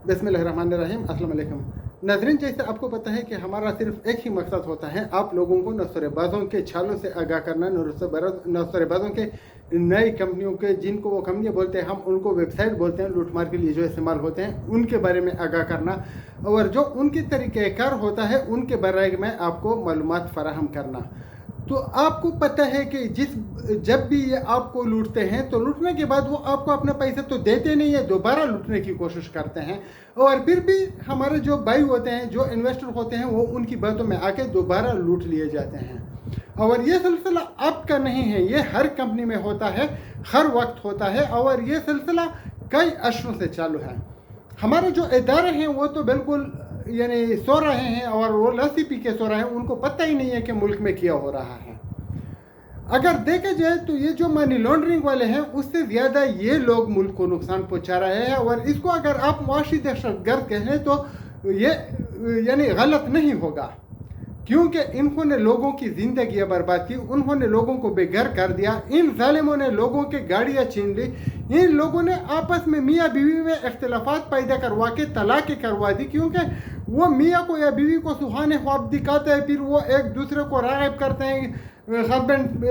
बिस्मिल्लाहिर्रहमानिर्रहीम। अस्सलाम वालेकुम नाज़रीन, जैसे आपको पता है कि हमारा सिर्फ एक ही मकसद होता है, आप लोगों को नौसरेबाजों के छालों से आगाह करना। नौसरेबाजों के नई कंपनियों के, जिनको वो कंपनियाँ बोलते हैं, हम उनको वेबसाइट बोलते हैं, लूटमार के लिए जो इस्तेमाल होते हैं, उनके बारे में आगाह करना और जो उनके तरीक़ेकार होता है उनके बारे में आपको मालूमात फराहम करना। तो आपको पता है कि जब भी ये आपको लूटते हैं तो लूटने के बाद वो आपको अपने पैसे तो देते नहीं है, दोबारा लूटने की कोशिश करते हैं और फिर भी हमारे जो भाई होते हैं, जो इन्वेस्टर होते हैं, वो उनकी बातों में आके दोबारा लूट लिए जाते हैं। और ये सिलसिला आपका नहीं है, ये हर कंपनी में होता है, हर वक्त होता है और ये सिलसिला कई अरसों से चालू है। हमारे जो इदारे हैं वो तो बिल्कुल यानी सो रहे हैं और वो लस्सी पी के सो रहे हैं, उनको पता ही नहीं है कि मुल्क में क्या हो रहा है। अगर देखा जाए तो ये जो मनी लॉन्ड्रिंग वाले हैं, उससे ज़्यादा ये लोग मुल्क को नुकसान पहुंचा रहे हैं और इसको अगर आप मुआशी दहशतगर्द कहें तो ये यानी गलत नहीं होगा, क्योंकि इन्होंने लोगों की ज़िंदगियाँ बर्बाद की, उन्होंने लोगों को बेघर कर दिया, इन जालिमों ने लोगों के गाड़ियाँ छीन ली, इन लोगों ने आपस में मियाँ बीवी में इख्तिलाफात पैदा करवा के तलाक़ें करवा दी, क्योंकि वो मियाँ को या बीवी को सुहाने ख्वाब दिखाते हैं, फिर वो एक दूसरे को राग़िब करते हैं। हस्बैंड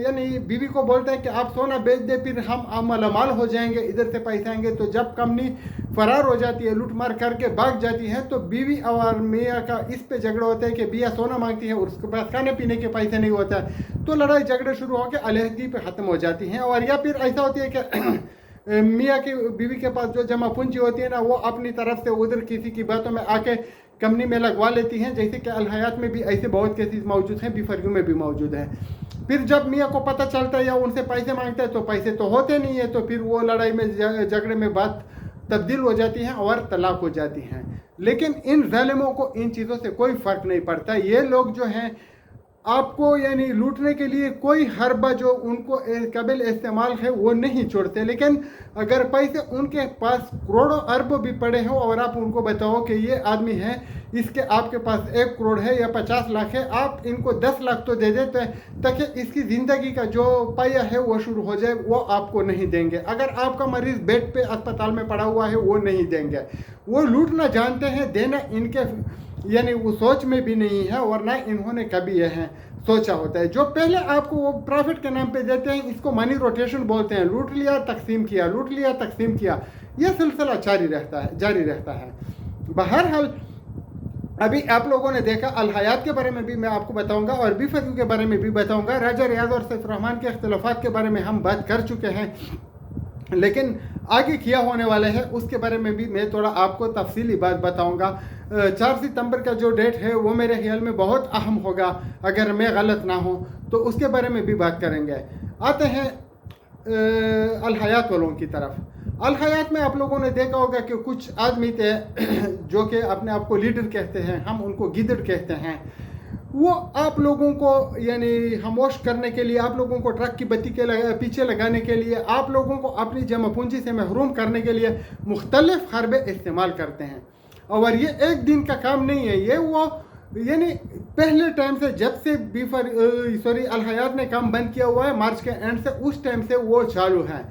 यानी बीवी को बोलते हैं कि आप सोना बेच दे, फिर हम मालामाल हो जाएंगे, इधर से पैसे आएंगे। तो जब कंपनी फरार हो जाती है, लूट मार करके भाग जाती है, तो बीवी और मियाँ का इस पे झगड़ा होता है कि बिया सोना मांगती है और उसके पास खाने पीने के पैसे नहीं होता है, तो लड़ाई झगड़े शुरू होकर अलहदगी पे ख़त्म हो जाती हैं। और या फिर ऐसा होती है कि मियाँ की बीवी के पास जो जमा पूंजी होती है ना, वो अपनी तरफ से उधर किसी की बातों में आके कंपनी में लगवा लेती हैं, जैसे कि अल हयात में भी ऐसे बहुत केसेस मौजूद हैं, बीफरयू में भी मौजूद है। फिर जब मियाँ को पता चलता है या उनसे पैसे मांगता है तो पैसे तो होते नहीं है, तो फिर वो लड़ाई में झगड़े में बात तब्दील हो जाती हैं और तलाक हो जाती हैं। लेकिन इन जालिमों को इन चीज़ों से कोई फ़र्क नहीं पड़ता। ये लोग जो हैं आपको यानी लूटने के लिए कोई हरबा जो उनको काबिल इस्तेमाल है वो नहीं छोड़ते, लेकिन अगर पैसे उनके पास करोड़ों अरबों भी पड़े हों और आप उनको बताओ कि ये आदमी है, इसके आपके पास 1 करोड़ है या 50 लाख है, आप इनको 10 लाख तो दे देते हैं ताकि इसकी ज़िंदगी का जो पाया है वो शुरू हो जाए, वो आपको नहीं देंगे। अगर आपका मरीज़ बेड पे अस्पताल में पड़ा हुआ है वो नहीं देंगे। वो लूटना जानते हैं, देना इनके यानी वो सोच में भी नहीं है और ना इन्होंने कभी यह सोचा होता है। जो पहले आपको वो प्रॉफिट के नाम पे देते हैं, इसको मनी रोटेशन बोलते हैं, लूट लिया तकसीम किया, लूट लिया तकसीम किया, यह सिलसिला जारी रहता है। बहरहाल अभी आप लोगों ने देखा, अल हयात के बारे में भी मैं आपको बताऊंगा और बीफरयू के बारे में भी बताऊंगा। राजा रियाज और सैफ रहमान के इख्तिलाफात के बारे में हम बात कर चुके हैं, लेकिन आगे किया होने वाला है उसके बारे में भी मैं थोड़ा आपको तफसीली बात बताऊंगा। 4 सितंबर का जो डेट है वो मेरे ख्याल में बहुत अहम होगा, अगर मैं गलत ना हूँ तो उसके बारे में भी बात करेंगे। आते हैं अल हयात वालों की तरफ। अल हयात में आप लोगों ने देखा होगा कि कुछ आदमी थे जो कि अपने आप को लीडर कहते हैं, हम उनको गिदड़ कहते हैं। वो आप लोगों को यानी खामोश करने के लिए, आप लोगों को ट्रक की बत्ती के पीछे लगाने के लिए, आप लोगों को अपनी जमा पूंजी से महरूम करने के लिए मुख्तलिफ हरबे इस्तेमाल करते हैं। और ये एक दिन का काम नहीं है, ये वो यानी पहले टाइम से, जब से अल हयात ने काम बंद किया हुआ है मार्च के एंड से, उस टाइम से वो चालू है।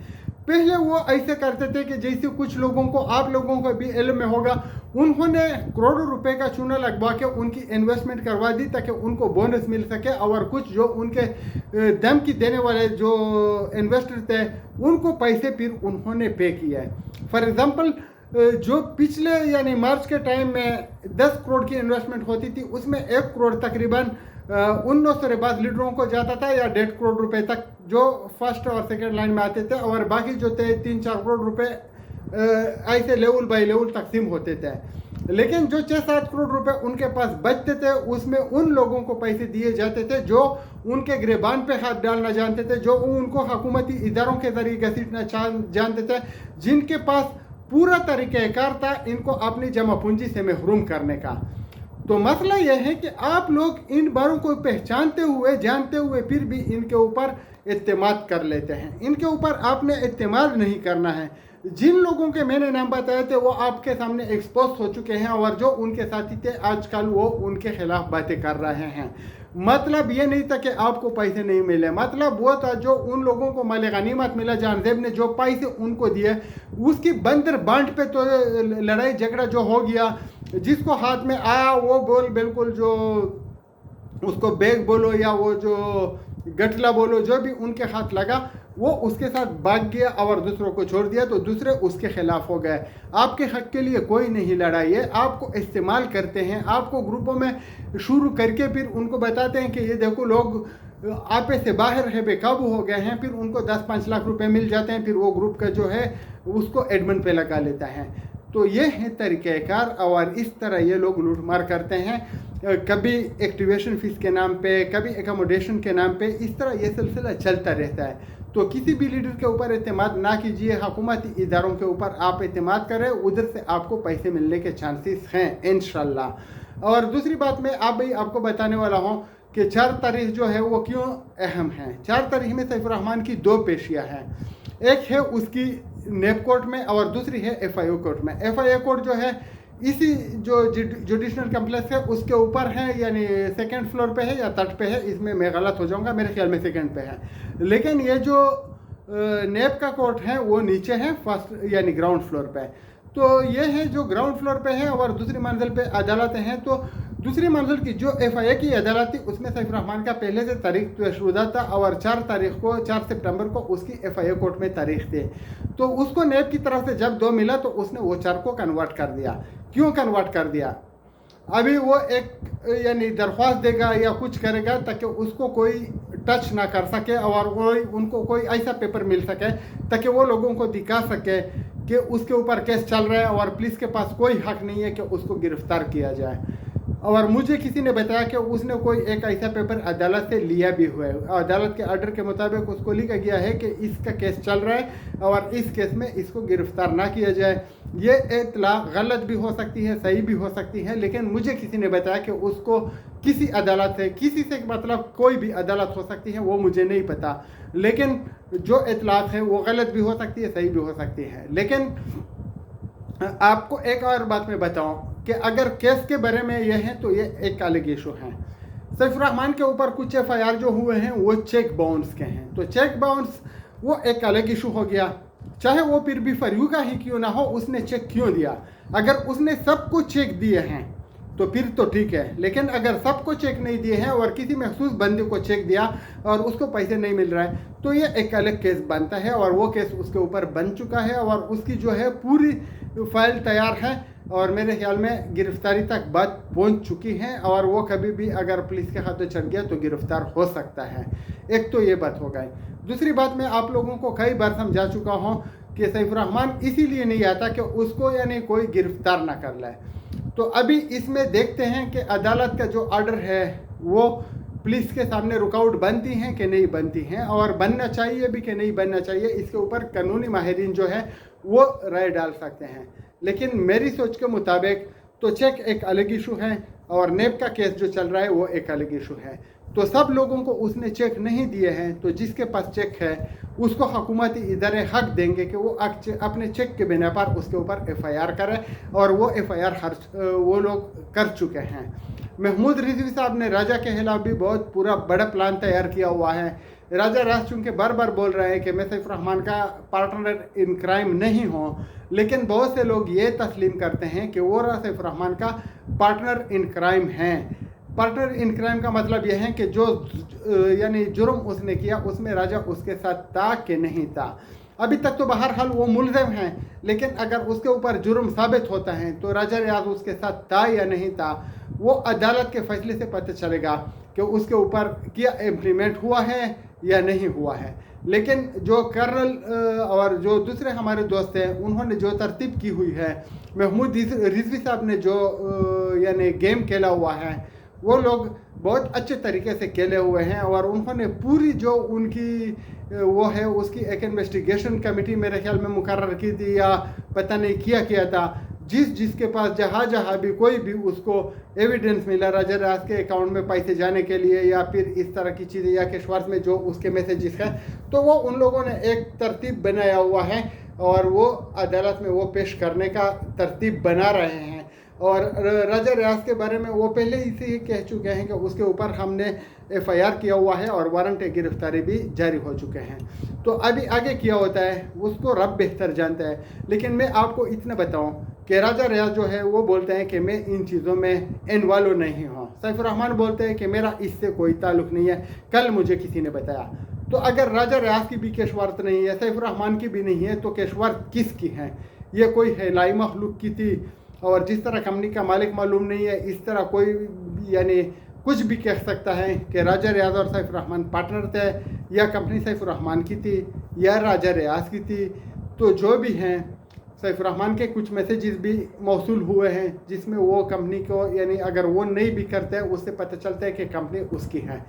पहले वो ऐसे करते थे कि जैसे कुछ लोगों को, आप लोगों को भी इल्म में होगा, उन्होंने करोड़ों रुपए का चूना लगवा के उनकी इन्वेस्टमेंट करवा दी ताकि उनको बोनस मिल सके, और कुछ जो उनके दम की देने वाले जो इन्वेस्टर थे उनको पैसे फिर उन्होंने पे किया है। फॉर एग्ज़ाम्पल जो पिछले यानी मार्च के टाइम में 10 करोड़ की इन्वेस्टमेंट होती थी, उसमें 1 करोड़ तकरीबन उन नौसरेबाज लीडरों को जाता था, या 1.5 करोड़ रुपए तक जो फर्स्ट और सेकंड लाइन में आते थे, और बाकी जो थे 3-4 करोड़ रुपए ऐसे लेवल बाय लेवल तकसीम होते थे। लेकिन जो 6-7 करोड़ रुपए उनके पास बचते थे, उसमें उन लोगों को पैसे दिए जाते थे जो उनके गिरबान पे हाथ डालना जानते थे, जो उनको हुकूमती इदारों के जरिए घसीटना जानते थे, जिनके पास पूरा तरीक़ाकार था इनको अपनी जमा पूंजी से महरूम करने का। तो मसला यह है कि आप लोग इन बारों को पहचानते हुए, जानते हुए, फिर भी इनके ऊपर इत्तेमाद कर लेते हैं। इनके ऊपर आपने इत्तेमाद नहीं करना है। जिन लोगों के मैंने नाम बताए थे वो आपके सामने एक्सपोज हो चुके हैं, और जो उनके साथी थे आजकल वो उनके खिलाफ बातें कर रहे हैं। मतलब ये नहीं था कि आपको पैसे नहीं मिले, मतलब वो था जो उन लोगों को माल गनीमत मिला, जानजेब ने जो पैसे उनको दिए उसकी बंदर बांट पे तो लड़ाई झगड़ा जो हो गया, जिसको हाथ में आया वो बोल बिल्कुल जो उसको बैग बोलो या वो जो गठला बोलो, जो भी उनके हाथ लगा वो उसके साथ भाग गया और दूसरों को छोड़ दिया, तो दूसरे उसके खिलाफ हो गए। आपके हक के लिए कोई नहीं लड़ा, ये आपको इस्तेमाल करते हैं, आपको ग्रुपों में शुरू करके फिर उनको बताते हैं कि ये देखो लोग आपे से बाहर है, बेकाबू हो गए हैं, फिर उनको 10-5 लाख रुपए मिल जाते हैं, फिर वो ग्रुप का जो है उसको एडमिन पे लगा लेता है। तो ये है तरीक़ेकार और इस तरह ये लोग लूट मार करते हैं, कभी एक्टिवेशन फीस के नाम पे, कभी एकोमोडेशन के नाम पे, इस तरह ये सिलसिला चलता रहता है। तो किसी भी लीडर के ऊपर एतमाद ना कीजिए, हुकूमती इदारों के ऊपर आप एतमाद करें, उधर से आपको पैसे मिलने के चांसेस हैं इंशाल्लाह। और दूसरी बात मैं आपको बताने वाला हूँ कि 4 तारीख जो है वो क्यों अहम है। 4 तारीख में सैफुर रहमान की 2 पेशियाँ हैं, एक है उसकी नेब कोर्ट में और दूसरी है FIO कोर्ट में। FIO कोर्ट जो है इसी जो जुडिशनल कम्प्लेक्स है उसके ऊपर है, यानी 2nd फ्लोर पे है या 3rd पे है, इसमें मैं गलत हो जाऊंगा, मेरे ख्याल में 2nd पे है। लेकिन ये जो नेब का कोर्ट है वो नीचे है, 1st यानी ग्राउंड फ्लोर पे। तो ये है जो ग्राउंड फ्लोर पे है और दूसरी मंजिल पे अदालतें हैं। तो दूसरी मंजिल की जो FIA की अदालत थी उसमें सैफुर रहमान का पहले से तारीख तयशुदा था और 4 सितंबर को उसकी FIA कोर्ट में तारीख थी। तो उसको नेब की तरफ से जब 2 मिला तो उसने वो 4 को कन्वर्ट कर दिया। क्यों कन्वर्ट कर दिया? अभी वो एक यानी दरख्वास्त देगा या कुछ करेगा ताकि उसको कोई टच ना कर सके और उनको कोई ऐसा पेपर मिल सके ताकि वो लोगों को दिखा सके कि उसके ऊपर केस चल रहा है और पुलिस के पास कोई हक नहीं है कि उसको गिरफ्तार किया जाए। और मुझे किसी ने बताया कि उसने कोई एक ऐसा पेपर अदालत से लिया भी हुआ है, अदालत के ऑर्डर के मुताबिक उसको लिखा गया है कि इसका केस चल रहा है और इस केस में इसको गिरफ्तार ना किया जाए। ये इत्तला गलत भी हो सकती है, सही भी हो सकती है, लेकिन मुझे किसी ने बताया कि उसको किसी अदालत से, किसी से मतलब कोई भी अदालत हो सकती है, वो मुझे नहीं पता, लेकिन जो इत्तलात है वो गलत भी हो सकती है, सही भी हो सकती है। लेकिन आपको एक और बात मैं बताऊं कि अगर केस के बारे में ये है तो ये एक अलग इशू है। सैफुर रहमान के ऊपर कुछ FIR जो हुए हैं वो चेक बाउंस के हैं, तो चेक बाउंस वो एक अलग इशू हो गया। चाहे वो फिर भी फरीू का ही क्यों ना हो, उसने चेक क्यों दिया? अगर उसने सबको चेक दिए हैं तो फिर तो ठीक है, लेकिन अगर सबको चेक नहीं दिए हैं और किसी महसूस बंदे को चेक दिया और उसको पैसे नहीं मिल रहा है तो ये एक अलग केस बनता है और वो केस उसके ऊपर बन चुका है और उसकी जो है पूरी फाइल तैयार है और मेरे ख्याल में गिरफ्तारी तक बात पहुंच चुकी है और वो कभी भी अगर पुलिस के हाथों चढ़ गया तो गिरफ्तार हो सकता है। एक तो ये बात हो गई। दूसरी बात मैं आप लोगों को कई बार समझा चुका हूँ कि सैफुर रहमान इसीलिए नहीं आता कि उसको यानी कोई गिरफ्तार ना कर ले। तो अभी इसमें देखते हैं कि अदालत का जो ऑर्डर है वो पुलिस के सामने रुकावट बनती हैं कि नहीं बनती हैं और बनना चाहिए भी कि नहीं बनना चाहिए, इसके ऊपर कानूनी माहिरीन जो है वो राय डाल सकते हैं। लेकिन मेरी सोच के मुताबिक तो चेक एक अलग इशू है और नेब का केस जो चल रहा है वो एक अलग इशू है। तो सब लोगों को उसने चेक नहीं दिए हैं, तो जिसके पास चेक है उसको हुकूमती इदारे हक देंगे कि वो अपने चेक के बिना पर उसके ऊपर FIR करे और वो FIR वो लोग कर चुके हैं। महमूद रिजवी साहब ने राजा के खिलाफ भी बहुत पूरा बड़ा प्लान तैयार किया हुआ है। राजा राज चूँकि बार बार बोल रहे हैं कि मैं सैफुर रहमान का पार्टनर इन क्राइम नहीं हूँ, लेकिन बहुत से लोग ये तस्लीम करते हैं कि वो सैफुर रहमान का पार्टनर इन क्राइम हैं। पार्टनर इन क्राइम का मतलब यह है कि जो यानी जुर्म उसने किया उसमें राजा उसके साथ था कि नहीं था। अभी तक तो बहरहाल वो मुलज़िम हैं, लेकिन अगर उसके ऊपर जुर्म साबित होता है तो राजा रियाज उसके साथ था या नहीं था वो अदालत के फैसले से पता चलेगा कि उसके ऊपर क्या इम्प्लीमेंट हुआ है या नहीं हुआ है। लेकिन जो कर्नल और जो दूसरे हमारे दोस्त हैं उन्होंने जो तरतीब की हुई है, महमूद रिजवी साहब ने जो यानी गेम खेला हुआ है, वो लोग बहुत अच्छे तरीके से खेले हुए हैं और उन्होंने पूरी जो उनकी वो है उसकी एक इन्वेस्टिगेशन कमेटी मेरे ख्याल में मुकर्रर की थी या पता नहीं किया था। जिसके पास जहाँ भी कोई भी उसको एविडेंस मिला राजा राज के अकाउंट में पैसे जाने के लिए या फिर इस तरह की चीज़ें या कैशवार्स में जो उसके मैसेजेस हैं, तो वो उन लोगों ने एक तरतीब बनाया हुआ है और वो अदालत में वो पेश करने का तरतीब बना रहे हैं। और राजा रियाज के बारे में वो पहले ही से कह चुके हैं कि उसके ऊपर हमने FIR किया हुआ है और वारंट गिरफ्तारी भी जारी हो चुके हैं। तो अभी आगे क्या होता है उसको रब बेहतर जानता है, लेकिन मैं आपको इतना बताऊं कि राजा रियाज जो है वो बोलते हैं कि मैं इन चीज़ों में इन्वॉल्व नहीं हूँ। सैफुर रहमान बोलते हैं कि मेरा इससे कोई ताल्लुक़ नहीं है, कल मुझे किसी ने बताया। तो अगर राजा रियाज की भी केशवार्त नहीं है, सैफुर रहमान की भी नहीं है, तो केशवार्त किसकी है? ये कोई हिलाई मखलूक की थी, और जिस तरह कंपनी का मालिक मालूम नहीं है, इस तरह कोई यानी कुछ भी कह सकता है कि राजा रियाज और सैफुर रहमान पार्टनर थे, या कंपनी सैफुर रहमान की थी या राजा रियाज की थी। तो जो भी हैं, सैफुर रहमान के कुछ मैसेजेस भी मौसूल हुए हैं जिसमें वो कंपनी को यानी अगर वो नहीं भी करते हैं उससे पता चलता है कि कंपनी उसकी है।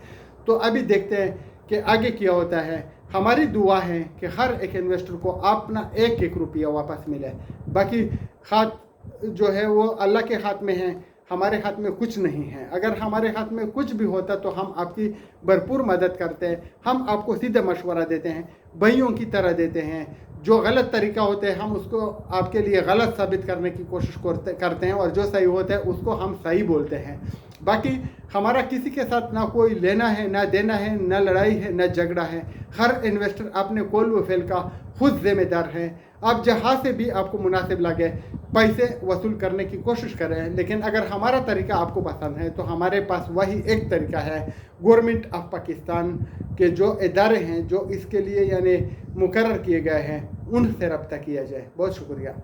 तो अभी देखते हैं कि आगे क्या होता है। हमारी दुआ है कि हर एक इन्वेस्टर को अपना एक एक रुपया वापस मिले। बाकी हाथ जो है वो अल्लाह के हाथ में है, हमारे हाथ में कुछ नहीं है। अगर हमारे हाथ में कुछ भी होता तो हम आपकी भरपूर मदद करते हैं, हम आपको सीधा मशवरा देते हैं, भाइयों की तरह देते हैं। जो गलत तरीका होता है हम उसको आपके लिए गलत साबित करने की कोशिश करते हैं, और जो सही होता है उसको हम सही बोलते हैं। बाकी हमारा किसी के साथ ना कोई लेना है ना देना है, ना लड़ाई है ना झगड़ा है। हर इन्वेस्टर अपने कौल व फेल का खुद जिम्मेदार है। आप जहाँ से भी आपको मुनासिब लगे पैसे वसूल करने की कोशिश करें, लेकिन अगर हमारा तरीका आपको पसंद है तो हमारे पास वही एक तरीका है। गवर्नमेंट ऑफ पाकिस्तान के जो इदारे हैं जो इसके लिए यानी मुकर्रर किए गए हैं उनसे रब्ता किया जाए। बहुत शुक्रिया।